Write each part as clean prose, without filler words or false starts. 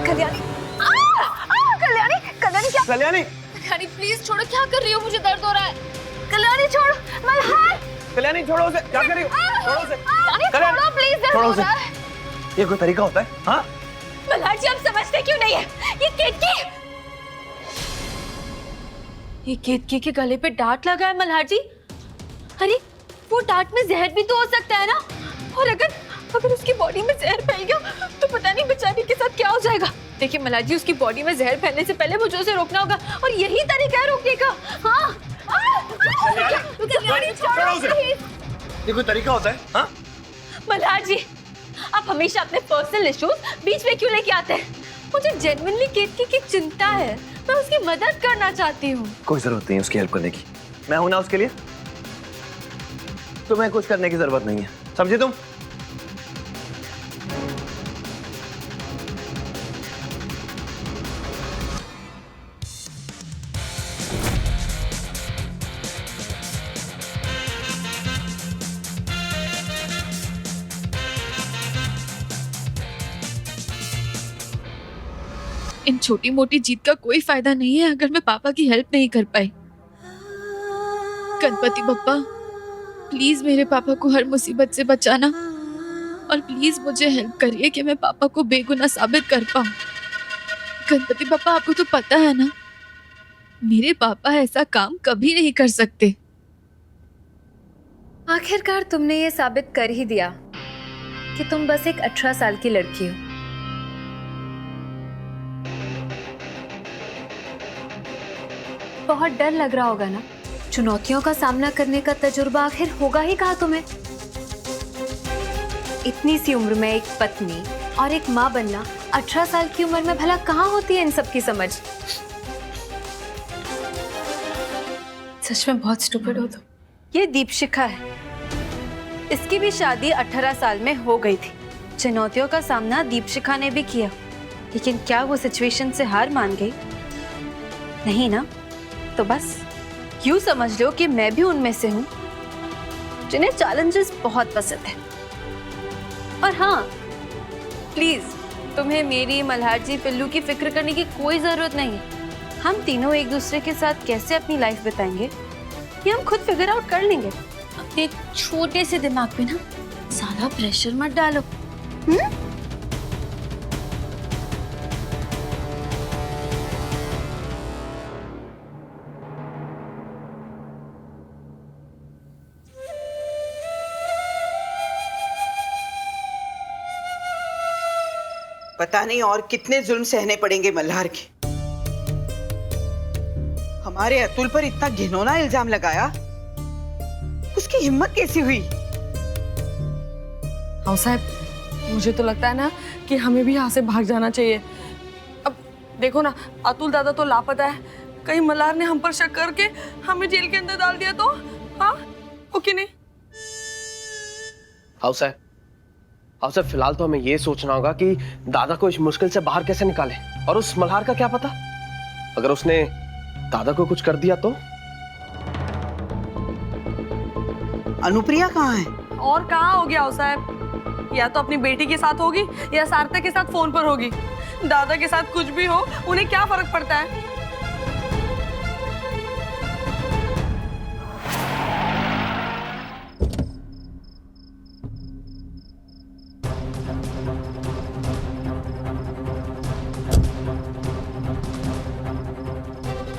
कल्याणी, कल्याणी, कल्याणी क्या? कल्याणी, कल्याणी प्लीज छोड़ो, क्या कर रही हो? मुझे दर्द हो रहा है। कल्याणी छोड़, मल्हार। कल्याणी छोड़ो उसे, क्या कर रही हो? छोड़ो उसे। कल्याणी छोड़ो प्लीज, दर्द छोड़ो हो उसे। रहा है। ये कोई तरीका होता है? हाँ? मल्हार जी आप समझते क्यों नहीं है? ये केतकी के गले पे डांट लगा है मल्हार जी। अरे वो डांट में जहर भी तो हो सकता है ना, और अगर उसकी बॉडी में जहर फैल गया तो पता नहीं बेचारी के साथ क्या हो जाएगा। देखिए मल्हार जी, उसकी बॉडी में जहर फैलने से पहले मुझे उसे रोकना होगा, और यही तरीका है रोकने का। हाँ कल्याणी छोड़ो प्लीज। ये कोई तरीका होता है? हाँ? मल्हार जी आप हमेशा अपने पर्सनल इश्यूज बीच में क्यों लेके आते हैं? मुझे जेन्युइनली केतकी की चिंता है, मैं उसकी मदद करना चाहती हूँ। कोई जरूरत नहीं उसकी हेल्प करने की, मैं हूं ना उसके लिए। तुम्हें कुछ करने की जरूरत नहीं है, समझे तुम? इन छोटी मोटी जीत का कोई फायदा नहीं है अगर मैं पापा की हेल्प नहीं कर पाई। गणपति बप्पा प्लीज मेरे पापा को हर मुसीबत से बचाना, और प्लीज मुझे हेल्प करिए कि मैं पापा को बेगुनाह साबित कर पाऊं। गणपति बप्पा आपको तो पता है ना, मेरे पापा ऐसा काम कभी नहीं कर सकते। आखिरकार तुमने ये साबित कर ही दिया कि तुम बस एक 18 साल की लड़की हो। बहुत डर लग रहा होगा ना, चुनौतियों का सामना करने का तजुर्बा आखिर होगा ही कहाँ तुम्हें। इतनी सी उम्र में एक पत्नी और एक माँ बनना 18 साल की उम्र में भला कहाँ होती है इन सब की समझ। सच में बहुत स्टूपिड हो तुम। ये दीपशिखा है, इसकी भी शादी 18 साल में हो गई थी। चुनौतियों का सामना दीपशिखा ने भी किया, लेकिन क्या वो सिचुएशन से हार मान गई? नहीं ना, तो बस यूं समझ लो कि मैं भी उनमें से हूं जिन्हें चैलेंजेस बहुत पसंद है। और हाँ प्लीज, तुम्हें मेरी, मल्हार जी, पिल्लू की फिक्र करने की कोई जरूरत नहीं है। हम तीनों एक दूसरे के साथ कैसे अपनी लाइफ बिताएंगे ये हम खुद फिगर आउट कर लेंगे। अपने छोटे से दिमाग पे ना ज्यादा प्रेशर मत डालो। पता नहीं और कितने जुल्म सहने पड़ेंगे मल्हार के। हमारे अतुल पर इतना घिनौना इल्जाम लगाया, उसकी हिम्मत कैसी हुई? हाँ साहब, मुझे तो लगता है ना कि हमें भी यहाँ से भाग जाना चाहिए। अब देखो ना, अतुल दादा तो लापता है, कहीं मल्हार ने हम पर शक करके हमें जेल के अंदर डाल दिया तो? हाँ ओके नहीं? हाँ साहब, फिलहाल तो हमें ये सोचना होगा कि दादा को इस मुश्किल से बाहर कैसे निकाले। और उस मल्हार का क्या पता, अगर उसने दादा को कुछ कर दिया तो? अनुप्रिया कहाँ है? और कहाँ होगी आओ साहब, या तो अपनी बेटी के साथ होगी या सार्थक के साथ फोन पर होगी। दादा के साथ कुछ भी हो, उन्हें क्या फर्क पड़ता है?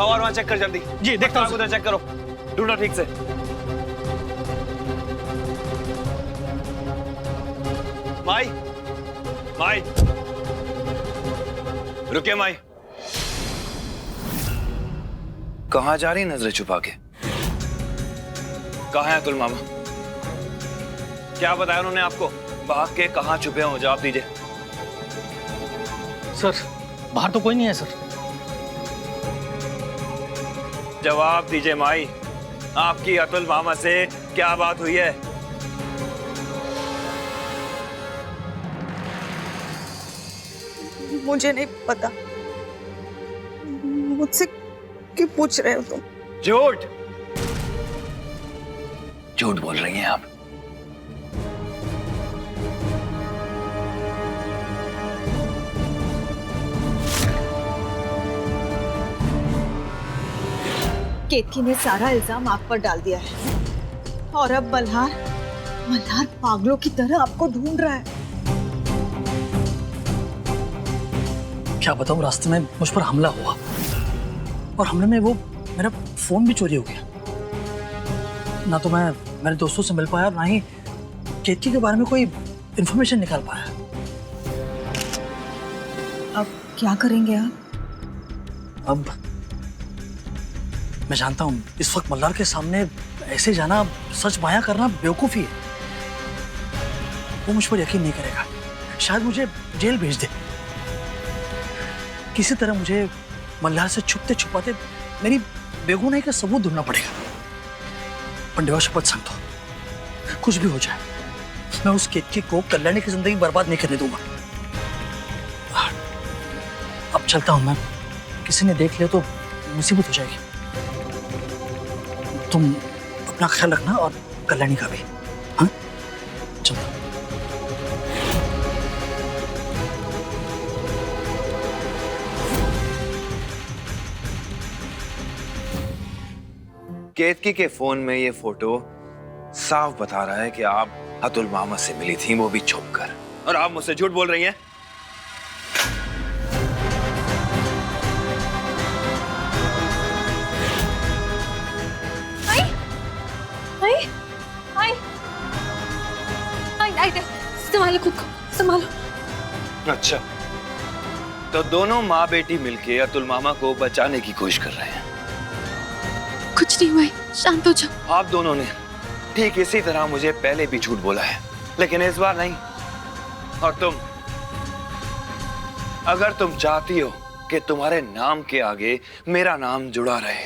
और वहाँ चेक कर जल्दी। जी देखता हूँ, उधर चेक करो, ढूंढो ठीक से। माई, माई, रुकिए माई। कहाँ जा रही नजरें छुपा के? कहाँ है अतुल मामा? क्या बताया उन्होंने आपको? भाग के कहाँ छुपे हो, जवाब दीजिए। सर बाहर तो कोई नहीं है सर। जवाब दीजिए माई, आपकी अतुल मामा से क्या बात हुई है? मुझे नहीं पता, मुझसे क्यों पूछ रहे हो तुम? झूठ झूठ बोल रही हैं आप। केतकी ने सारा इल्जाम आप पर डाल दिया है और अब मल्हार मल्हार पागलों की तरह आपको ढूंढ रहा है। क्या बताऊं, रास्ते में मुझ पर हमला हुआ और हमले में वो मेरा फोन भी चोरी हो गया। ना तो मैं मेरे दोस्तों से मिल पाया और ना ही केतकी के बारे में कोई इंफॉर्मेशन निकाल पाया। अब क्या करेंगे आप? अब मैं जानता हूं इस वक्त मल्हार के सामने ऐसे जाना, सच बयां करना बेवकूफी है। वो मुझ पर यकीन नहीं करेगा, शायद मुझे जेल भेज दे। किसी तरह मुझे मल्हार से छुपते छुपाते मेरी बेगुनाही का सबूत ढूंढना पड़ेगा। पंडिवा शपथ सांगतो, कुछ भी हो जाए मैं उस केतकी को कल्याणी की जिंदगी बर्बाद नहीं करने दूंगा। अब चलता हूं मैं, किसी ने देख लिया तो मुसीबत हो जाएगी। तुम अपना ख्याल रखना और कल्याणी का भी। हाँ, चलता। केतकी के फोन में ये फोटो साफ बता रहा है कि आप अतुल मामा से मिली थी, वो भी छुपकर, और आप मुझसे झूठ बोल रही हैं। संभालो खुद को, संभालो। अच्छा, तो दोनों माँ बेटी मिलके अतुल मामा को बचाने की कोशिश कर रहे हैं। कुछ नहीं हुआ है, शांत हो जाओ। आप दोनों ने ठीक इसी तरह मुझे पहले भी झूठ बोला है, लेकिन इस बार नहीं। और तुम, अगर तुम चाहती हो कि तुम्हारे नाम के आगे मेरा नाम जुड़ा रहे,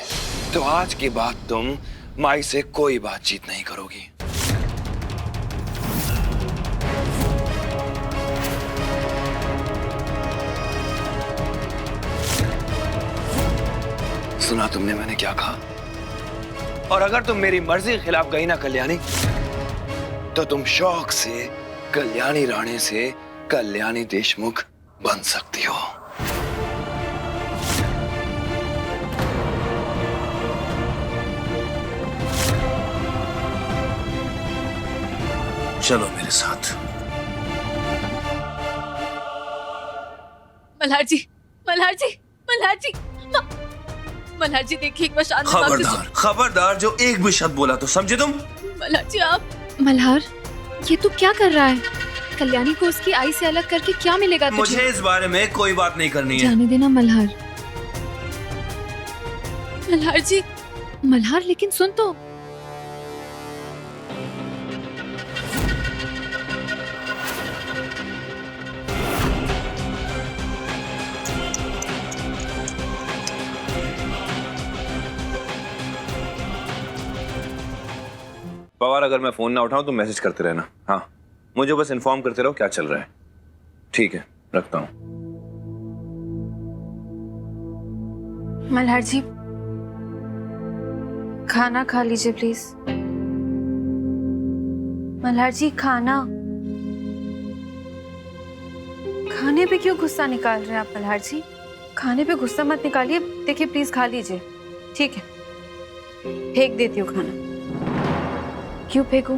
तो आज के बाद तुम माई से कोई बातचीत नहीं करोगी। सुना तुमने मैंने क्या कहा? और अगर तुम मेरी मर्जी के खिलाफ गई ना कल्याणी, तो तुम शौक से कल्याणी राणे से कल्याणी देशमुख बन सकती हो। चलो मेरे साथ। मल्हार जी, मल्हार जी, मल्हार जी, मल्हार जी देखिए एक बार शांत दिमाग से खबरदार, खबरदार, जो एक भी शब्द बोला तो समझे तुम। मल्हार जी आप। मल्हार, ये तू क्या कर रहा है? कल्याणी को उसकी आई से अलग करके क्या मिलेगा तुझे? मुझे इस बारे में कोई बात नहीं करनी है। जाने देना मल्हार। मल्हार जी, मल्हार लेकिन सुन तो। पवार, अगर मैं फोन ना उठाऊं तो मैसेज करते रहना। हाँ, मुझे बस इन्फॉर्म करते रहो क्या चल रहा है। ठीक है, रखता हूं। मल्हार जी, खाना खा लीजिए प्लीज। मल्हार जी, खाना खाने पे क्यों गुस्सा निकाल रहे हैं आप? मल्हार जी, खाने पे गुस्सा मत निकालिए। देखिए प्लीज खा लीजिए। ठीक है, फेंक देती हूँ खाना। क्यों फेंकूं?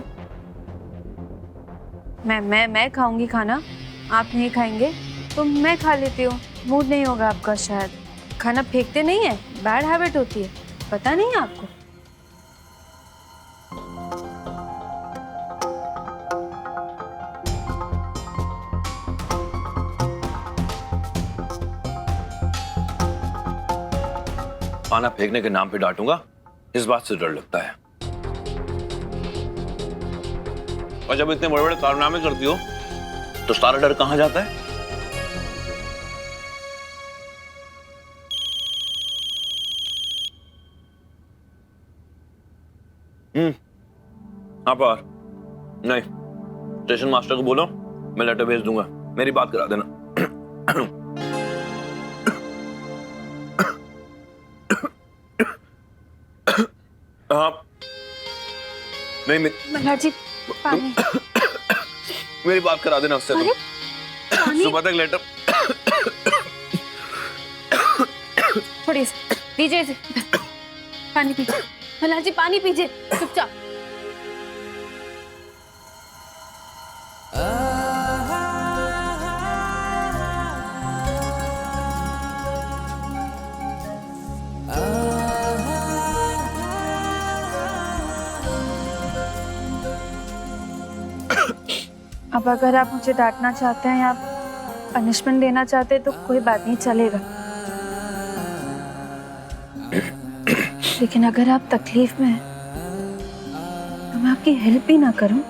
मैं खाऊंगी खाना, आप नहीं खाएंगे तो मैं खा लेती हूँ। मूड नहीं होगा आपका शायद। खाना फेंकते नहीं है, बैड हैबिट होती है, पता नहीं है आपको? खाना फेंकने के नाम पे डांटूंगा, इस बात से डर लगता है। और जब इतने बड़े बड़े कारनामे करती हो तो सारा डर कहां जाता है? हाँ पार, नहीं, स्टेशन मास्टर को बोलो मैं लेटर भेज दूंगा, मेरी बात करा देना। हाँ, नहीं मल्हार जी, पानी। मेरी बात करा देना उससे। अरे, पानी? सुबह तक लेटर। थोड़ी सी दीजिए इसे। पानी पीजिए मल्हार जी, पानी पीजिए चुपचाप। अब अगर आप मुझे डांटना चाहते हैं या पनिशमेंट देना चाहते हैं तो कोई बात नहीं, चलेगा। लेकिन अगर आप तकलीफ में हैं तो मैं आपकी हेल्प भी ना करूं